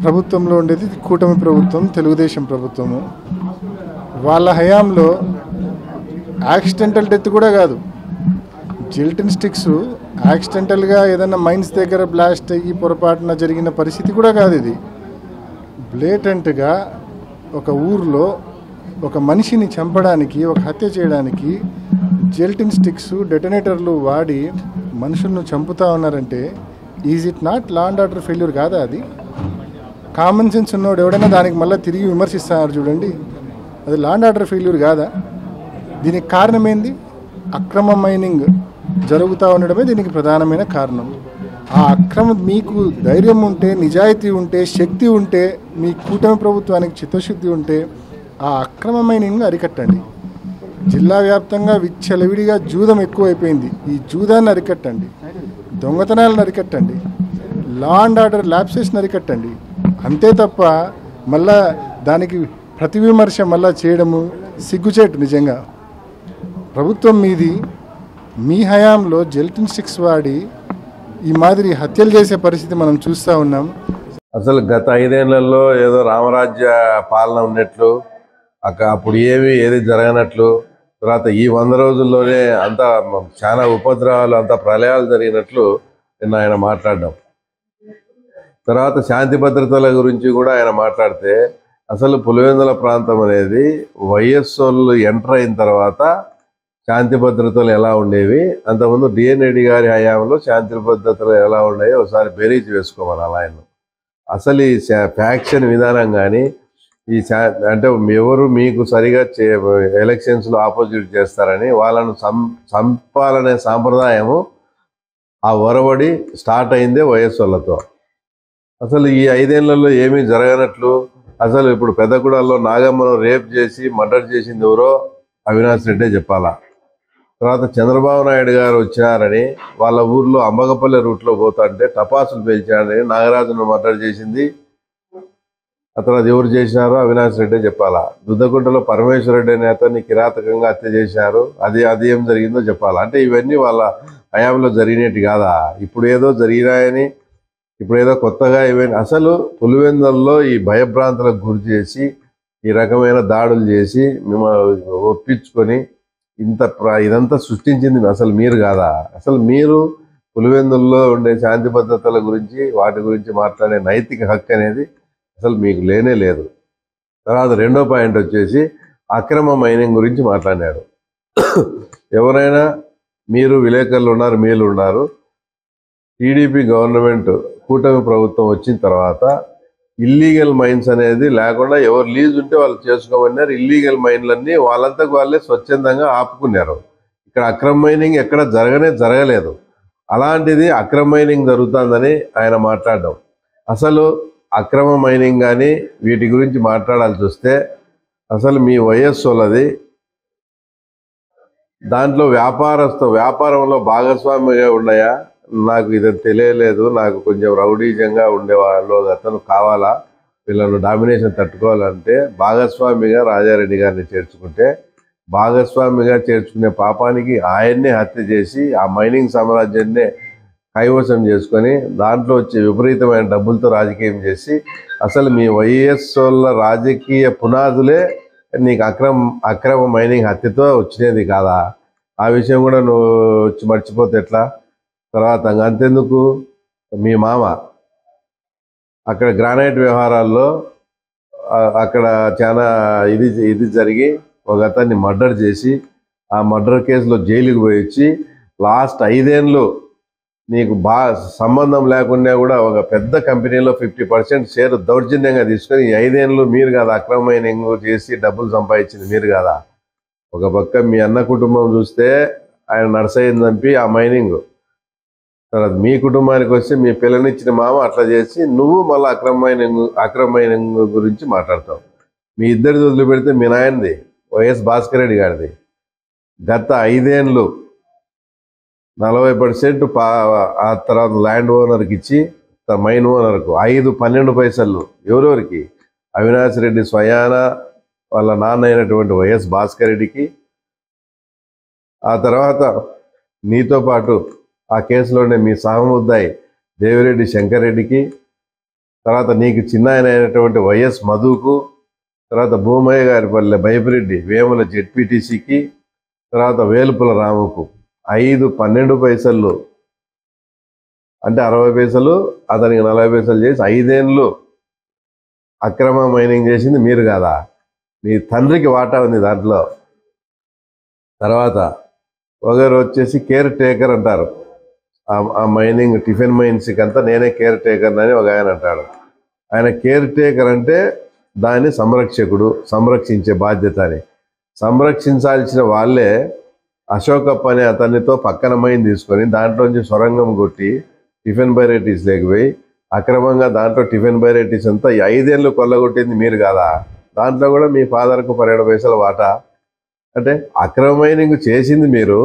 ప్రభుత్వంలో ఉండేది కూటమి ప్రభుత్వం, తెలుగుదేశం ప్రభుత్వము. వాళ్ళ హయాంలో యాక్సిడెంటల్ డెత్ కూడా కాదు, జెల్టిన్ స్టిక్స్ యాక్సిడెంటల్గా ఏదైనా మైన్స్ దగ్గర బ్లాస్ట్ అయ్యి పొరపాటున జరిగిన పరిస్థితి కూడా కాదు. ఇది బ్లేటెంట్గా ఒక ఊర్లో ఒక మనిషిని చంపడానికి, ఒక హత్య చేయడానికి జెల్టిన్ స్టిక్స్, డెటనేటర్లు వాడి మనుషులను చంపుతా ఉన్నారంటే is it not law and order failure కాదా? అది కామన్ సెన్స్ ఉన్నవాడు ఎవడైనా దానికి మళ్ళీ తిరిగి విమర్శిస్తున్నారు చూడండి, అది లా అండ్ ఆర్డర్ ఫెయిల్యూర్ కాదా? దీనికి కారణం ఏంది? అక్రమ మైనింగ్ జరుగుతూ ఉండడమే దీనికి ప్రధానమైన కారణం. ఆ అక్రమం, మీకు ధైర్యం ఉంటే, నిజాయితీ ఉంటే, శక్తి ఉంటే, మీ కూటమి ప్రభుత్వానికి చిత్తశుద్ధి ఉంటే ఆ అక్రమ మైనింగ్ అరికట్టండి. జిల్లా వ్యాప్తంగా విచ్చలవిడిగా జూదం ఎక్కువైపోయింది, ఈ జూదాన్ని అరికట్టండి. దొంగతనాలను అరికట్టండి. Law and order ల్యాప్సెస్ని అరికట్టండి. అంతే తప్ప మళ్ళా దానికి ప్రతి విమర్శ మళ్ళా చేయడము సిగ్గుచేటు. నిజంగా ప్రభుత్వం మీది, మీ హయాంలో జెల్టిన్ స్టిక్స్ వాడి ఈ మాదిరి హత్యలు చేసే పరిస్థితి మనం చూస్తూ ఉన్నాం. అసలు గత 5 ఏళ్లలో ఏదో రామరాజ్య పాలన ఉన్నట్లు, అప్పుడు ఏది జరగనట్లు, తర్వాత ఈ 100 రోజుల్లోనే అంతా చాలా ఉపద్రవాలు, అంతా ప్రళయాలు జరిగినట్లు నిన్న ఆయన మాట్లాడడం. తర్వాత శాంతి భద్రతల గురించి కూడా ఆయన మాట్లాడితే, అసలు పులివెందుల ప్రాంతం అనేది వైఎస్ఆర్లు ఎంటర్ అయిన తర్వాత శాంతి భద్రతలు ఎలా ఉండేవి, అంతకుముందు డిఎన్ రెడ్డి గారి హయాంలో శాంతి భద్రతలు ఎలా ఉన్నాయో ఒకసారి బేరీజ్ వేసుకోవాలి అలా ఆయన. అసలు ఈ ఫ్యాక్షన్ విధానం కానీ, ఈ అంటే ఎవరు మీకు సరిగా ఎలక్షన్స్లో ఆపోజిట్ చేస్తారని వాళ్ళను చంపాలనే సాంప్రదాయము, ఆ ఒరవడి స్టార్ట్ అయిందే వైఎస్ఆర్లతో. అసలు ఈ 5 ఏళ్లలో ఏమీ జరగనట్లు, అసలు ఇప్పుడు పెద్దగూడలో నాగమ్మను రేప్ చేసి మర్డర్ చేసింది ఎవరో అవినాష్ రెడ్డే చెప్పాలా. తర్వాత చంద్రబాబు నాయుడు గారు వచ్చినారని వాళ్ళ ఊర్లో అంబగపల్లి రూట్లో పోతుంటే టపాసులు పేల్చారని నాగరాజును మర్డర్ చేసింది ఆ తర్వాత ఎవరు చేసినారో అవినాష్ రెడ్డే చెప్పాలా. దుద్దగుంటలో పరమేశ్వర రెడ్డి అనే అతన్ని కిరాతకంగా హత్య చేశారు, అది ఏం జరిగిందో చెప్పాలా. అంటే ఇవన్నీ వాళ్ళ హయాంలో జరిగినట్టు కాదా? ఇప్పుడు ఏదో జరిగినాయని, ఇప్పుడు ఏదో కొత్తగా ఇవన్నీ. అసలు పులివెందుల్లో ఈ భయభ్రాంతులకు గురి చేసి ఈ రకమైన దాడులు చేసి మిమ్మల్ని ఒప్పించుకొని ఇదంతా సృష్టించింది అసలు మీరు కాదా? అసలు మీరు పులివెందుల్లో ఉండే శాంతి భద్రతల గురించి, వాటి గురించి మాట్లాడే నైతిక హక్కు అనేది అసలు మీకు లేనే లేదు. తర్వాత రెండో పాయింట్ వచ్చేసి అక్రమ మైనింగ్ గురించి మాట్లాడాడు. ఎవరైనా మీరు విలేకరులు ఉన్నారు, మీరు ఉన్నారు, టీడీపీ గవర్నమెంట్ కూటమి ప్రభుత్వం వచ్చిన తర్వాత ఇల్లీగల్ మైన్స్ అనేది లేకుండా ఎవరు లీజ్ ఉంటే వాళ్ళు చేసుకోమన్నారు. ఇల్లీగల్ మైన్లన్నీ వాళ్ళంతకు వాళ్ళే స్వచ్ఛందంగా ఆపుకున్నారు. ఇక్కడ అక్రమ మైనింగ్ ఎక్కడ జరగలేదు. అలాంటిది అక్రమ మైనింగ్ జరుగుతుందని ఆయన మాట్లాడడం. అసలు అక్రమ మైనింగ్ కానీ వీటి గురించి మాట్లాడాల్సి వస్తే అసలు మీ వయస్సులది, దాంట్లో వ్యాపారంలో భాగస్వామిగా ఉన్నాయా? నాకు ఇది తెలియలేదు, నాకు కొంచెం రౌడీజంగా ఉండేవాళ్ళు అతను కావాలా, వీళ్ళను డామినేషన్ తట్టుకోవాలంటే భాగస్వామిగా రాజారెడ్డి గారిని చేర్చుకుంటే, భాగస్వామిగా చేర్చుకునే పాపానికి ఆయన్నే హత్య చేసి ఆ మైనింగ్ సామ్రాజ్యాన్నే కైవసం చేసుకొని దాంట్లో వచ్చే విపరీతమైన డబ్బులతో రాజకీయం చేసి అసలు మీ వైఎస్ఆర్ల రాజకీయ పునాదులే నీకు అక్రమ మైనింగ్ హత్యతో వచ్చినది కాదా? ఆ విషయం కూడా నువ్వు మర్చిపోతే ఎట్లా? తర్వాత అంతెందుకు, మీ మామ అక్కడ గ్రానైట్ వ్యవహారాల్లో అక్కడ చాలా ఇది జరిగి ఒక అతన్ని మర్డర్ చేసి ఆ మర్డర్ కేసులో జైలుకి పోయి వచ్చి లాస్ట్ 5 ఏళ్ళు నీకు సంబంధం లేకుండా కూడా ఒక పెద్ద కంపెనీలో 50% షేర్ దౌర్జన్యంగా తీసుకొని 5 ఏళ్ళు మీరు కాదా అక్రమ మైనింగ్ చేసి డబ్బులు సంపాదించింది మీరు కాదా? ఒక పక్క మీ అన్న కుటుంబం చూస్తే ఆయన నర్సయ్యని చంపి ఆ మైనింగ్, తర్వాత మీ కుటుంబానికి వస్తే మీ పిల్లనిచ్చిన మామ అట్లా చేసి నువ్వు మళ్ళీ అక్రమ మైనింగ్ గురించి మాట్లాడతావు. మీ ఇద్దరిది వదిలిపెడితే మీ నాయనది వైఎస్ భాస్కర్ రెడ్డి గారిది గత 5 ఏళ్ళు 40% ఆ తర్వాత ల్యాండ్ ఓనర్కి ఇచ్చి మైన్ ఓనర్కు 5-12 పైసలు ఎవరెవరికి? అవినాష్ రెడ్డి స్వయాన వాళ్ళ నాన్న అయినటువంటి వైఎస్ భాస్కర్ రెడ్డికి, ఆ తర్వాత నీతో పాటు ఆ కేసులోనే మీ సహముద్దాయి దేవిరెడ్డి శంకర్ రెడ్డికి, తర్వాత నీకు చిన్న ఆయన అయినటువంటి వైఎస్ మధుకు, తర్వాత భూమయ్య గారి పల్లె భైపిరెడ్డి వేముల జెడ్పీటీసీకి, తర్వాత వేలుపుల రాముకు 5-12 పైసలు అంటే 60 పైసలు, అతనికి 40 పైసలు చేసి 5 ఏళ్ళు అక్రమ మైనింగ్ చేసింది మీరు కాదా? మీ తండ్రికి వాటా ఉంది దాంట్లో. తర్వాత ఒకరు వచ్చేసి కేర్ టేకర్ అంటారు, ఆ మైనింగ్ టిఫిన్ మైన్స్కి అంతా నేనే కేర్ టేకర్ అని ఒక ఆయన అంటాడు. ఆయన కేర్ టేకర్ అంటే దాన్ని సంరక్షకుడు, సంరక్షించే బాధ్యత అని. సంరక్షించాల్సిన వాళ్ళే అశోకప్ప అనే అతనితో పక్కన మైన్ తీసుకొని దాంట్లోంచి సొరంగం కొట్టి టిఫిన్ వెరైటీస్ లేకపోయి అక్రమంగా దాంట్లో టిఫిన్ వెరైటీస్ అంతా 5 ఏళ్ళు కొల్లగొట్టింది మీరు కాదా? దాంట్లో కూడా మీ ఫాదర్కు 12 పైసలు వాటా. అంటే అక్రమ మైనింగ్ చేసింది మీరు,